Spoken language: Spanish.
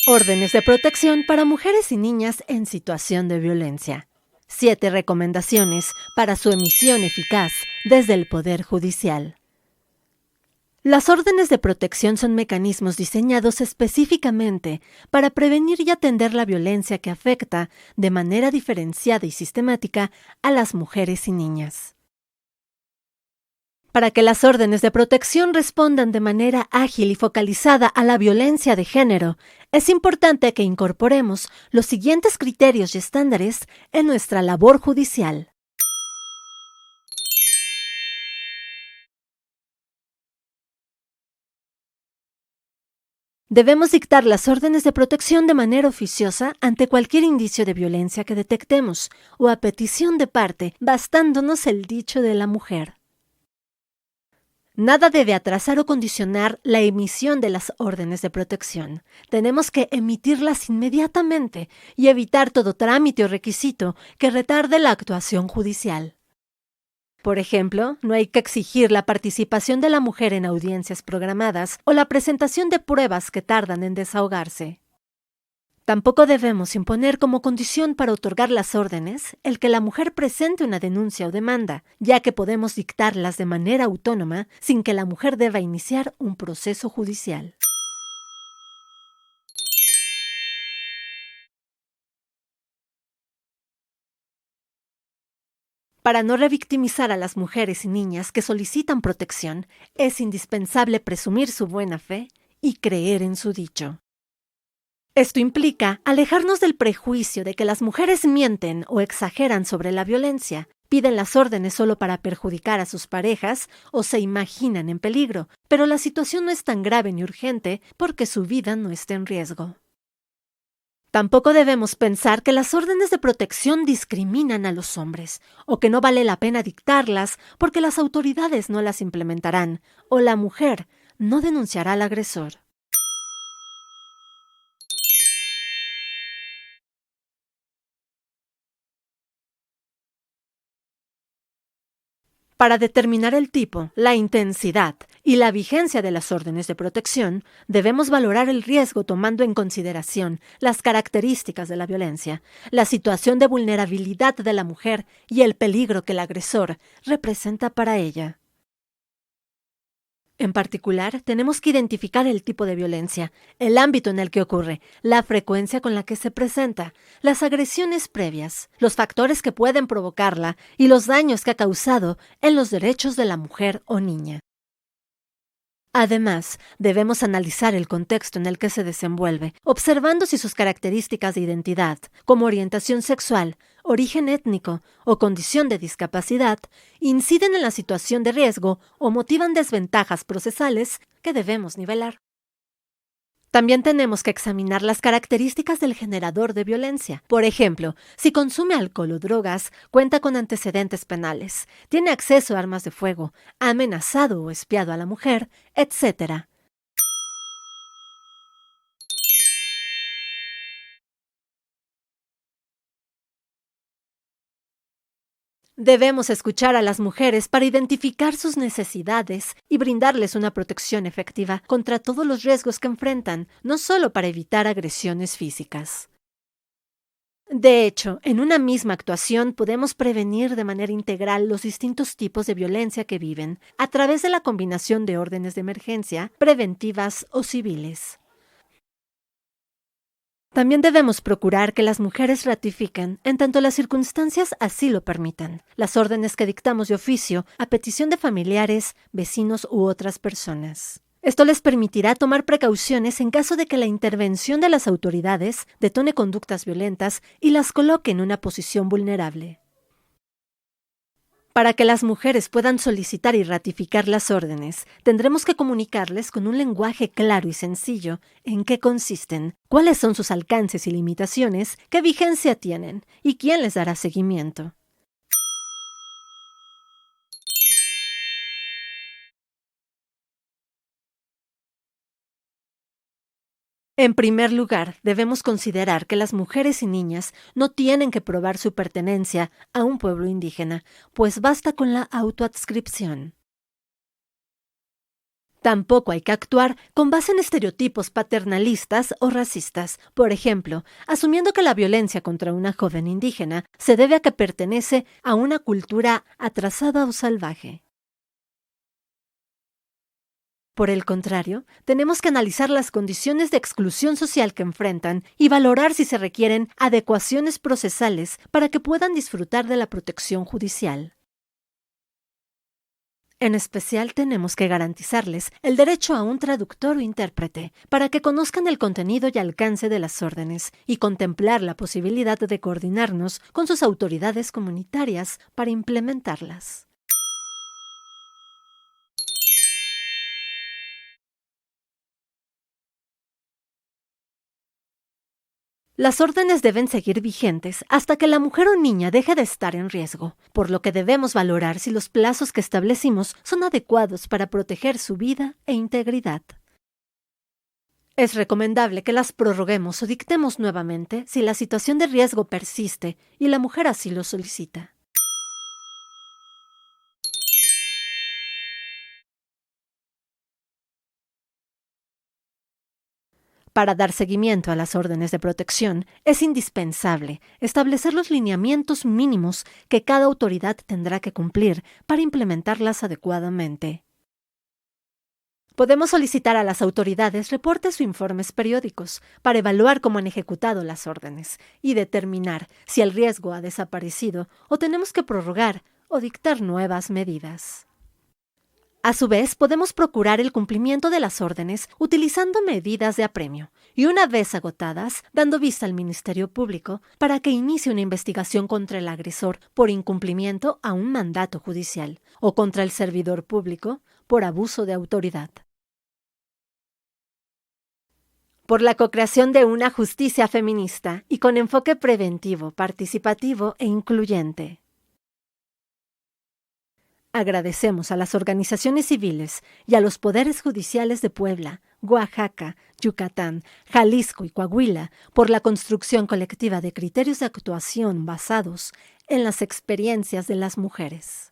Órdenes de protección para mujeres y niñas en situación de violencia. 7 recomendaciones para su emisión eficaz desde el Poder Judicial. Las órdenes de protección son mecanismos diseñados específicamente para prevenir y atender la violencia que afecta de manera diferenciada y sistemática a las mujeres y niñas. Para que las órdenes de protección respondan de manera ágil y focalizada a la violencia de género, es importante que incorporemos los siguientes criterios y estándares en nuestra labor judicial. Debemos dictar las órdenes de protección de manera oficiosa ante cualquier indicio de violencia que detectemos o a petición de parte, bastándonos el dicho de la mujer. Nada debe atrasar o condicionar la emisión de las órdenes de protección. Tenemos que emitirlas inmediatamente y evitar todo trámite o requisito que retarde la actuación judicial. Por ejemplo, no hay que exigir la participación de la mujer en audiencias programadas o la presentación de pruebas que tardan en desahogarse. Tampoco debemos imponer como condición para otorgar las órdenes el que la mujer presente una denuncia o demanda, ya que podemos dictarlas de manera autónoma sin que la mujer deba iniciar un proceso judicial. Para no revictimizar a las mujeres y niñas que solicitan protección, es indispensable presumir su buena fe y creer en su dicho. Esto implica alejarnos del prejuicio de que las mujeres mienten o exageran sobre la violencia, piden las órdenes solo para perjudicar a sus parejas o se imaginan en peligro, pero la situación no es tan grave ni urgente porque su vida no está en riesgo. Tampoco debemos pensar que las órdenes de protección discriminan a los hombres o que no vale la pena dictarlas porque las autoridades no las implementarán o la mujer no denunciará al agresor. Para determinar el tipo, la intensidad y la vigencia de las órdenes de protección, debemos valorar el riesgo tomando en consideración las características de la violencia, la situación de vulnerabilidad de la mujer y el peligro que el agresor representa para ella. En particular, tenemos que identificar el tipo de violencia, el ámbito en el que ocurre, la frecuencia con la que se presenta, las agresiones previas, los factores que pueden provocarla y los daños que ha causado en los derechos de la mujer o niña. Además, debemos analizar el contexto en el que se desenvuelve, observando si sus características de identidad, como orientación sexual, origen étnico o condición de discapacidad, inciden en la situación de riesgo o motivan desventajas procesales que debemos nivelar. También tenemos que examinar las características del generador de violencia. Por ejemplo, si consume alcohol o drogas, cuenta con antecedentes penales, tiene acceso a armas de fuego, ha amenazado o espiado a la mujer, etc. Debemos escuchar a las mujeres para identificar sus necesidades y brindarles una protección efectiva contra todos los riesgos que enfrentan, no solo para evitar agresiones físicas. De hecho, en una misma actuación podemos prevenir de manera integral los distintos tipos de violencia que viven, a través de la combinación de órdenes de emergencia, preventivas o civiles. También debemos procurar que las mujeres ratifiquen, en tanto las circunstancias así lo permitan, las órdenes que dictamos de oficio a petición de familiares, vecinos u otras personas. Esto les permitirá tomar precauciones en caso de que la intervención de las autoridades detone conductas violentas y las coloque en una posición vulnerable. Para que las mujeres puedan solicitar y ratificar las órdenes, tendremos que comunicarles con un lenguaje claro y sencillo en qué consisten, cuáles son sus alcances y limitaciones, qué vigencia tienen y quién les dará seguimiento. En primer lugar, debemos considerar que las mujeres y niñas no tienen que probar su pertenencia a un pueblo indígena, pues basta con la autoadscripción. Tampoco hay que actuar con base en estereotipos paternalistas o racistas. Por ejemplo, asumiendo que la violencia contra una joven indígena se debe a que pertenece a una cultura atrasada o salvaje. Por el contrario, tenemos que analizar las condiciones de exclusión social que enfrentan y valorar si se requieren adecuaciones procesales para que puedan disfrutar de la protección judicial. En especial, tenemos que garantizarles el derecho a un traductor o intérprete para que conozcan el contenido y alcance de las órdenes y contemplar la posibilidad de coordinarnos con sus autoridades comunitarias para implementarlas. Las órdenes deben seguir vigentes hasta que la mujer o niña deje de estar en riesgo, por lo que debemos valorar si los plazos que establecimos son adecuados para proteger su vida e integridad. Es recomendable que las prorroguemos o dictemos nuevamente si la situación de riesgo persiste y la mujer así lo solicita. Para dar seguimiento a las órdenes de protección, es indispensable establecer los lineamientos mínimos que cada autoridad tendrá que cumplir para implementarlas adecuadamente. Podemos solicitar a las autoridades reportes o informes periódicos para evaluar cómo han ejecutado las órdenes y determinar si el riesgo ha desaparecido o tenemos que prorrogar o dictar nuevas medidas. A su vez, podemos procurar el cumplimiento de las órdenes utilizando medidas de apremio y, una vez agotadas, dando vista al Ministerio Público para que inicie una investigación contra el agresor por incumplimiento a un mandato judicial o contra el servidor público por abuso de autoridad. Por la co-creación de una justicia feminista y con enfoque preventivo, participativo e incluyente. Agradecemos a las organizaciones civiles y a los poderes judiciales de Puebla, Oaxaca, Yucatán, Jalisco y Coahuila por la construcción colectiva de criterios de actuación basados en las experiencias de las mujeres.